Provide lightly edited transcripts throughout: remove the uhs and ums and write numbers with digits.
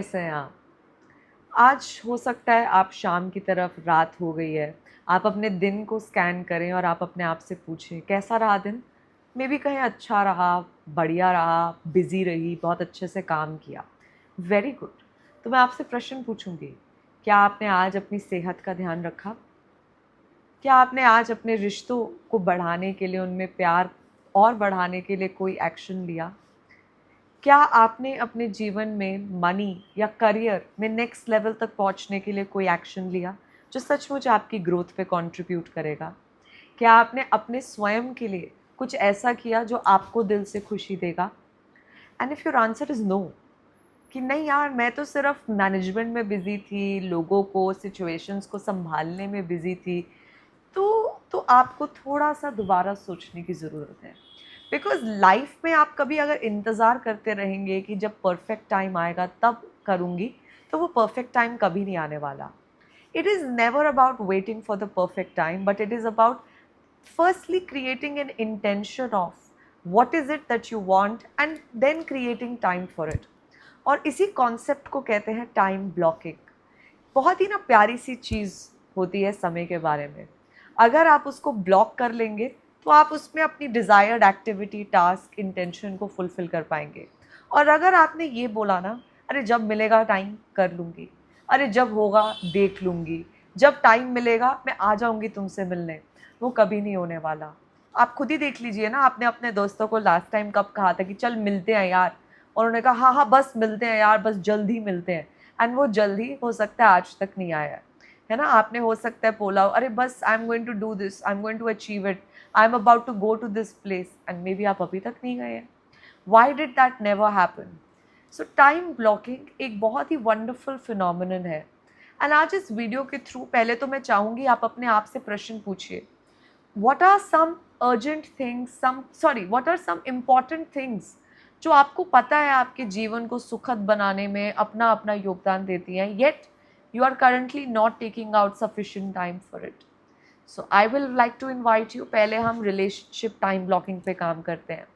कैसे हैं आप? आज हो सकता है आप शाम की तरफ रात हो गई है, आप अपने दिन को स्कैन करें और आप अपने आप से पूछें कैसा रहा दिन? मे बी कहीं अच्छा रहा, बढ़िया रहा, बिज़ी रही, बहुत अच्छे से काम किया। Very good. तो मैं आपसे प्रश्न पूछूंगी, क्या आपने आज अपनी सेहत का ध्यान रखा? क्या आपने आज अपने रिश्तों को बढ़ाने के लिए, उनमें प्यार और बढ़ाने के लिए कोई एक्शन लिया? क्या आपने अपने जीवन में मनी या करियर में नेक्स्ट लेवल तक पहुंचने के लिए कोई एक्शन लिया जो सचमुच आपकी ग्रोथ पे कंट्रीब्यूट करेगा? क्या आपने अपने स्वयं के लिए कुछ ऐसा किया जो आपको दिल से खुशी देगा? And if your answer is no, कि नहीं यार मैं तो सिर्फ मैनेजमेंट में बिज़ी थी, लोगों को, सिचुएशंस को संभालने में बिज़ी थी, तो आपको थोड़ा-सा दोबारा सोचने की ज़रूरत है। बिकॉज़ लाइफ़ में आप कभी अगर इंतज़ार करते रहेंगे कि जब परफ़ेक्ट टाइम आएगा तब करूँगी, तो वो परफ़ेक्ट टाइम कभी नहीं आने वाला। It is never about waiting for the perfect time, but it is about firstly creating an intention of what is it that you want and then creating time for it. और इसी concept को कहते हैं time blocking. बहुत ही ना प्यारी सी चीज़ होती है समय के बारे में। अगर आप उसको ब्लॉक कर लेंगे तो आप उसमें अपनी डिज़ायर्ड एक्टिविटी, टास्क, इंटेंशन को फुलफ़िल कर पाएँगे। और अगर आपने ये बोला ना, अरे जब मिलेगा टाइम कर लूँगी, अरे जब होगा देख लूँगी, जब टाइम मिलेगा मैं आ जाऊँगी तुमसे मिलने, वो कभी नहीं होने वाला। आप खुद ही देख लीजिए ना, आपने अपने दोस्तों को लास्ट टाइम कब कहा था कि चल मिलते हैं यार? और उन्होंने कहा हाँ, हाँ, बस मिलते हैं यार, बस जल्द ही मिलते हैं। एंड वो जल्द ही हो सकता है आज तक नहीं आया है ना? आपने हो सकता है बोला हो, अरे बस I am going to do this, I am going to achieve it, I am about to go to this place, and maybe आप अभी तक नहीं गए हैं। Why did that never happen? So time blocking एक बहुत ही wonderful phenomenon है। एंड आज इस वीडियो के थ्रू पहले तो मैं चाहूँगी आप अपने आप से प्रश्न पूछिए, what are some urgent things, what are some important things जो आपको पता है आपके जीवन को सुखद बनाने में अपना अपना योगदान देती हैं, yet you are currently not taking out sufficient time for it. So I will like to invite you, पहले हम रिलेशनशिप टाइम ब्लॉकिंग पे काम करते हैं।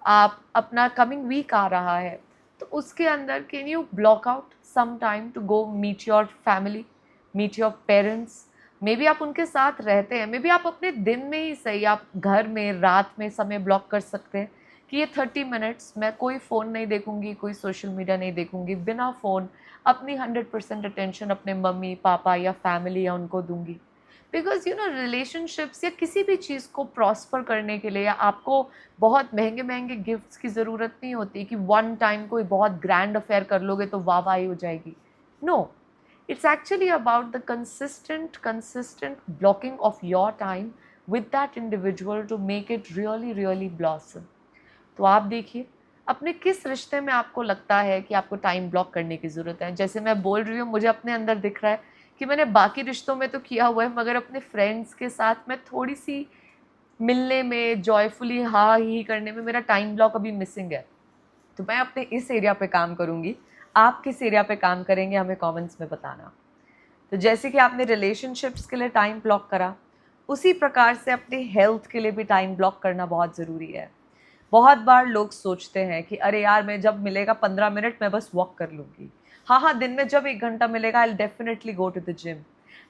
आप अपना कमिंग वीक आ रहा है, तो उसके अंदर can you block out some time to go meet your family, meet your parents? Maybe आप उनके साथ रहते हैं, मे बी आप अपने दिन में ही सही, आप घर में रात में समय ब्लॉक कर सकते हैं कि ये 30 मिनट्स मैं कोई फ़ोन नहीं देखूंगी, कोई सोशल मीडिया नहीं देखूंगी, बिना फ़ोन अपनी 100% अटेंशन अपने मम्मी पापा या फैमिली या उनको दूंगी। बिकॉज यू नो रिलेशनशिप्स या किसी भी चीज़ को प्रॉस्पर करने के लिए आपको बहुत महंगे महंगे गिफ्ट्स की ज़रूरत नहीं होती कि वन टाइम कोई बहुत ग्रैंड अफेयर कर लोगे तो वाह वाही हो जाएगी। No, it's actually about the consistent blocking of your time with that individual to make it really blossom. तो आप देखिए अपने किस रिश्ते में आपको लगता है कि आपको टाइम ब्लॉक करने की ज़रूरत है। जैसे मैं बोल रही हूँ, मुझे अपने अंदर दिख रहा है कि मैंने बाकी रिश्तों में तो किया हुआ है, मगर अपने फ्रेंड्स के साथ मैं थोड़ी सी मिलने में, जॉयफुली हाँ ही करने में मेरा टाइम ब्लॉक अभी मिसिंग है। तो मैं अपने इस एरिया पे काम करूँगी। आप किस एरिया पे काम करेंगे हमें कमेंट्स में बताना। तो जैसे कि आपने रिलेशनशिप्स के लिए टाइम ब्लॉक करा, उसी प्रकार से अपनी हेल्थ के लिए भी टाइम ब्लॉक करना बहुत ज़रूरी है। बहुत बार लोग सोचते हैं कि अरे यार मैं जब मिलेगा 15 मिनट मैं बस वॉक कर लूँगी। हाँ हाँ, दिन में जब 1 घंटा मिलेगा I will definitely go to the gym.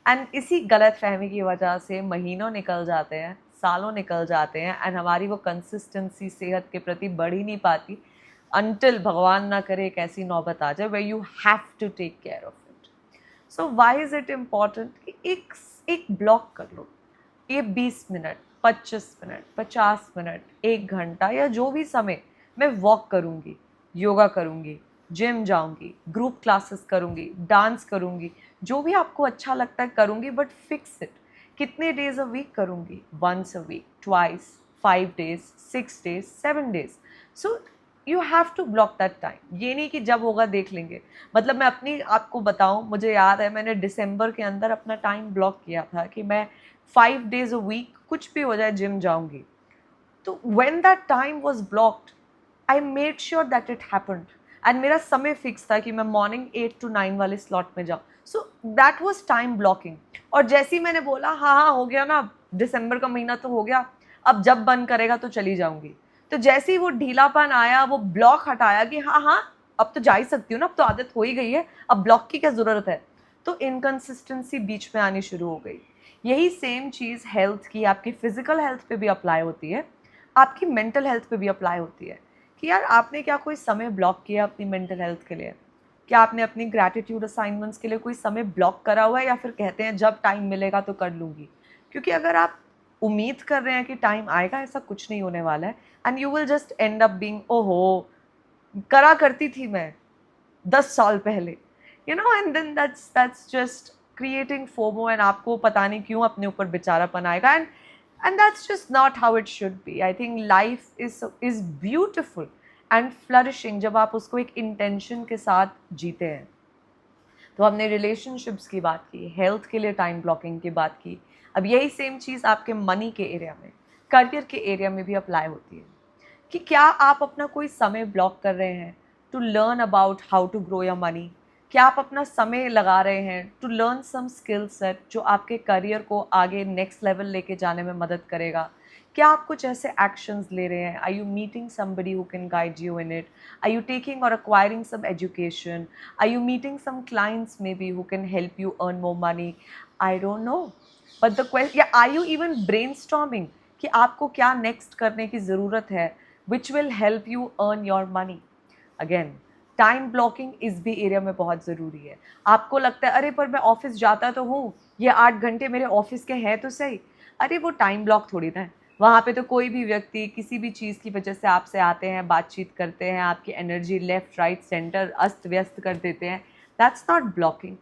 And इसी गलत फहमी की वजह से महीनों निकल जाते हैं, सालों निकल जाते हैं, एंड हमारी वो कंसिस्टेंसी सेहत के प्रति बढ़ ही नहीं पाती अनटिल भगवान ना करे एक ऐसी नौबत आ जाए where you have to take care of it. So why is it important कि एक एक ब्लॉक कर लो। ये 20 मिनट, 25 मिनट, 50 मिनट, 1 घंटा या जो भी समय मैं वॉक करूँगी, योगा करूँगी, जिम जाऊँगी, ग्रुप क्लासेस करूँगी, डांस करूँगी, जो भी आपको अच्छा लगता है करूँगी, बट फिक्स इट। कितने डेज अ वीक करूँगी? Once a week, twice, 5 days, 6 days, 7 days. So you have to block that time. ये नहीं कि जब होगा देख लेंगे। मतलब मैं अपनी आपको बताऊँ, मुझे याद है मैंने दिसंबर के अंदर अपना टाइम ब्लॉक किया था कि मैं 5 डेज अ वीक कुछ भी हो जाए जिम जाऊँगी। तो when that time was blocked, I made sure that it happened. And मेरा समय फिक्स था कि मैं मॉर्निंग 8 to 9 वाले स्लॉट में जाऊँ। So that was time blocking. और जैसे ही मैंने बोला हाँ हाँ हो गया ना, दिसंबर का महीना तो हो गया, अब जब बंद करेगा तो चली जाऊँगी, तो जैसे ही वो ढीलापन आया, वो ब्लॉक हटाया कि हाँ हाँ अब तो जा ही सकती हूँ ना, अब तो आदत हो ही गई है, अब ब्लॉक की क्या ज़रूरत है। तो इनकंसिस्टेंसी बीच में आनी शुरू हो गई। यही सेम चीज़ हेल्थ की, आपकी फिजिकल हेल्थ पे भी अप्लाई होती है, आपकी मेंटल हेल्थ पे भी अप्लाई होती है कि यार आपने क्या कोई समय ब्लॉक किया अपनी मेंटल हेल्थ के लिए? क्या आपने अपनी ग्रैटिट्यूड असाइनमेंट्स के लिए कोई समय ब्लॉक करा हुआ है, या फिर कहते हैं जब टाइम मिलेगा तो कर लूँगी? क्योंकि अगर आप उम्मीद कर रहे हैं कि टाइम आएगा, ऐसा कुछ नहीं होने वाला है, and you will just end up being ओहो! करा करती थी मैं 10 साल पहले, you know, and then that's just creating FOMO, एंड आपको पता नहीं क्यों अपने ऊपर बेचारापन आएगा, and that's just not how it should be. I think life is beautiful and flourishing जब आप उसको एक इंटेंशन के साथ जीते हैं। तो हमने रिलेशनशिप्स की बात की, हेल्थ के लिए टाइम ब्लॉकिंग की बात की, अब यही सेम चीज़ आपके मनी के एरिया में, करियर के एरिया में भी अप्लाई होती है कि क्या आप अपना कोई समय ब्लॉक कर रहे हैं to learn about how to grow your money? क्या आप अपना समय लगा रहे हैं to learn some skill set जो आपके करियर को आगे नेक्स्ट लेवल लेके जाने में मदद करेगा? क्या आप कुछ ऐसे एक्शंस ले रहे हैं? Are you meeting somebody who can guide you in it? Are you taking और acquiring some education? Are you meeting some clients maybe who can help you earn more money? I don't know. But the question, yeah, are you even brainstorming कि आपको क्या next करने की ज़रूरत है which will help you earn your money? Again, time blocking इस भी area में बहुत ज़रूरी है। आपको लगता है अरे पर मैं ऑफिस जाता तो हूँ, ये 8 घंटे मेरे ऑफिस के हैं तो सही। अरे वो टाइम ब्लॉक थोड़ी ना है। वहाँ पे तो कोई भी व्यक्ति किसी भी चीज़ की वजह से आपसे आते हैं, बातचीत करते हैं, आपकी एनर्जी लेफ्ट राइट सेंटर अस्त व्यस्त कर देते हैं। That's not blocking.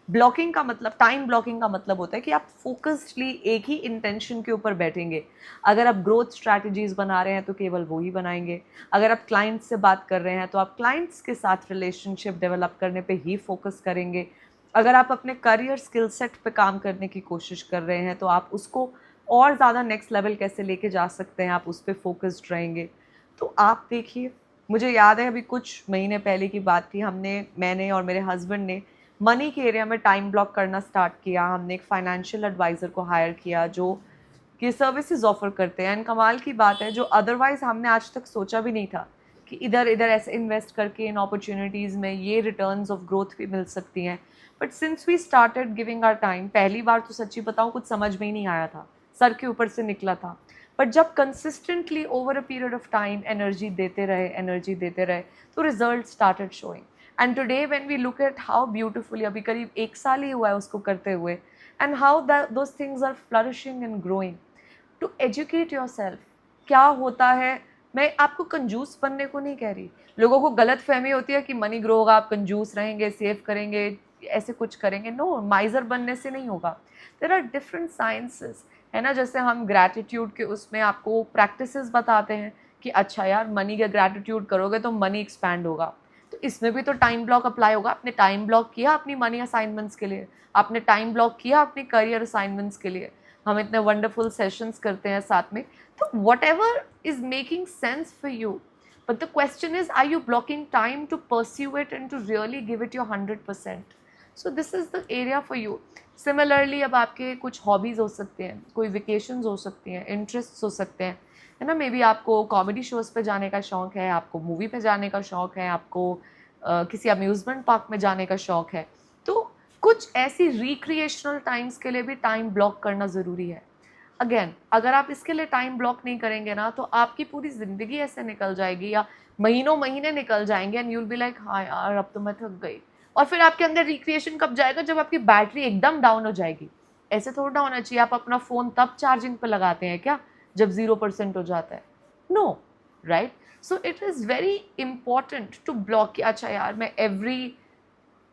ब्लॉकिंग का मतलब, टाइम ब्लॉकिंग का मतलब होता है कि आप फोकस्डली एक ही इंटेंशन के ऊपर बैठेंगे। अगर आप ग्रोथ स्ट्रैटेजीज बना रहे हैं तो केवल वो ही बनाएंगे। अगर आप क्लाइंट्स से बात कर रहे हैं तो आप क्लाइंट्स के साथ रिलेशनशिप डेवलप करने पे ही फोकस करेंगे। अगर आप अपने करियर स्किल सेट पे काम करने की कोशिश कर रहे हैं तो आप उसको और ज़्यादा नेक्स्ट लेवल कैसे लेके जा सकते हैं, आप उस पर फोकस्ड रहेंगे। तो आप देखिए, मुझे याद है अभी कुछ महीने पहले की बात थी, मैंने और मेरे हस्बैंड ने मनी के एरिया में टाइम ब्लॉक करना स्टार्ट किया। हमने एक फाइनेंशियल एडवाइज़र को हायर किया जो कि सर्विसेज ऑफर करते हैं, एंड कमाल की बात है जो अदरवाइज़ हमने आज तक सोचा भी नहीं था कि इधर इधर ऐसे इन्वेस्ट करके इन अपॉर्चुनिटीज़ में ये रिटर्न्स ऑफ ग्रोथ भी मिल सकती हैं। But since we started giving our time, पहली बार तो सच्ची बताऊँ कुछ समझ में ही नहीं आया था, सर के ऊपर से निकला था। बट जब consistently over a period of time energy देते रहे तो result started showing. And today when we look at how beautifully, अभी करीब 1 साल ही हुआ है उसको करते हुए, and how those things are flourishing and growing. To educate yourself, क्या होता है। मैं आपको कंजूस बनने को नहीं कह रही। लोगों को गलत फहमी होती है कि मनी ग्रो होगा, आप कंजूस रहेंगे, सेव करेंगे, ऐसे कुछ करेंगे। नो, माइजर बनने से नहीं होगा। देर आर डिफरेंट साइंसेस, है ना। जैसे हम ग्रैटिट्यूड के उसमें आपको प्रैक्टिसेस बताते हैं कि अच्छा यार मनी का ग्रैटिट्यूड करोगे तो मनी एक्सपैंड होगा। तो इसमें भी तो टाइम ब्लॉक अप्लाई होगा। आपने टाइम ब्लॉक किया अपनी मनी असाइनमेंट्स के लिए, आपने टाइम ब्लॉक किया अपनी करियर असाइनमेंट्स के लिए। हम इतने वंडरफुल सेशंस करते हैं साथ में। तो whatever is making sense for you, but the question is, are you blocking time to pursue it and to really give it your 100%? So this is the area for you. Similarly अब आपके कुछ hobbies हो सकते हैं, कोई vacations हो सकती हैं, इंटरेस्ट्स हो सकते हैं, है ना। मे बी आपको कॉमेडी शोज़ पे जाने का शौक़ है, आपको मूवी पे जाने का शौक़ है, आपको किसी अम्यूज़मेंट पार्क में जाने का शौक़ है। तो कुछ ऐसी रिक्रिएशनल टाइम्स के लिए भी टाइम ब्लॉक करना ज़रूरी है। अगेन, अगर आप इसके लिए टाइम ब्लॉक नहीं करेंगे ना तो आपकी पूरी ज़िंदगी ऐसे निकल जाएगी या महीनों महीने निकल जाएंगे, and you will be like हाँ यार अब तो मैं थक गई। और फिर आपके अंदर रिक्रिएशन कब जाएगा, जब आपकी बैटरी एकदम डाउन हो जाएगी। ऐसे थोड़ा होना चाहिए। आप अपना फ़ोन तब चार्जिंग पे लगाते हैं क्या जब 0% हो जाता है? No, right. So it is very important to block कि अच्छा यार मैं एवरी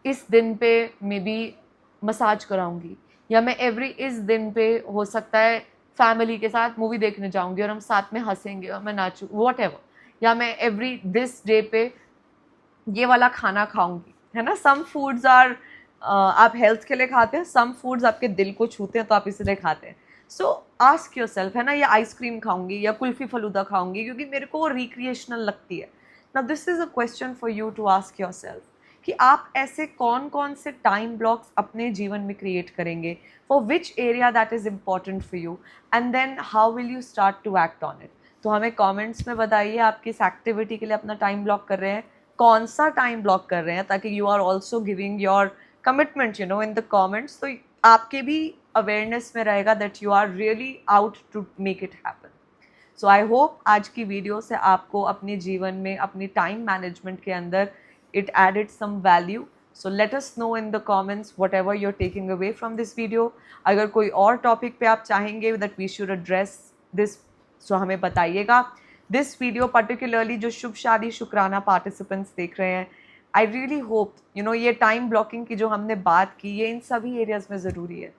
इस दिन पे मे बी मसाज कराऊंगी, या मैं एवरी इस दिन पे हो सकता है फैमिली के साथ मूवी देखने जाऊंगी और हम साथ में हंसेंगे और मैं नाचूँ, वॉट एवर। या मैं एवरी दिस डे पे ये वाला खाना खाऊंगी, है ना। सम फूड्स आर आप हेल्थ के लिए खाते हैं, सम फूड्स आपके दिल को छूते हैं तो आप इसलिए खाते हैं। सो आस्क योर सेल्फ, है ना, या आइसक्रीम खाऊंगी या कुल्फ़ी फलूदा खाऊंगी क्योंकि मेरे को रिक्रिएशनल लगती है। Now this is a question for you to ask yourself कि आप ऐसे कौन कौन से टाइम ब्लॉक्स अपने जीवन में क्रिएट करेंगे, for which area that is important for you, and then how will you start to act on it. तो हमें कमेंट्स में बताइए आप किस एक्टिविटी के लिए अपना टाइम ब्लॉक कर रहे हैं, कौन सा टाइम ब्लॉक कर रहे हैं, ताकि you are also giving your commitment in the comments, तो आपके भी अवेयरनेस में रहेगा that you are really out to make it happen. So I hope आज की वीडियो से आपको अपने जीवन में अपनी टाइम मैनेजमेंट के अंदर it added some value. So let us know in the comments whatever you are taking away from this video. अगर कोई और टॉपिक पे आप चाहेंगे that we should address this, so हमें बताइएगा। दिस वीडियो पर्टिकुलरली जो शुभ शादी शुक्राना पार्टिसिपेंट्स देख रहे हैं, आई रियली होप ये टाइम ब्लॉकिंग की जो हमने बात की, ये इन सभी एरियाज में ज़रूरी है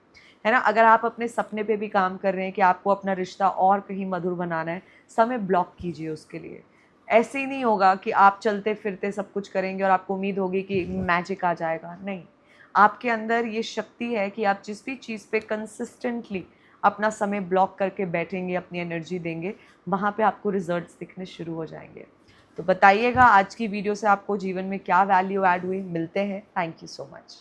ना। अगर आप अपने सपने पे भी काम कर रहे हैं कि आपको अपना रिश्ता और कहीं मधुर बनाना है, समय ब्लॉक कीजिए उसके लिए। ऐसे ही नहीं होगा कि आप चलते फिरते सब कुछ करेंगे और आपको उम्मीद होगी कि मैजिक आ जाएगा। नहीं, आपके अंदर ये शक्ति है कि आप जिस भी चीज़ पे कंसिस्टेंटली अपना समय ब्लॉक करके बैठेंगे, अपनी एनर्जी देंगे, वहाँ पे आपको रिजल्ट्स दिखने शुरू हो जाएंगे। तो बताइएगा आज की वीडियो से आपको जीवन में क्या वैल्यू ऐड हुई। मिलते हैं। Thank you so much.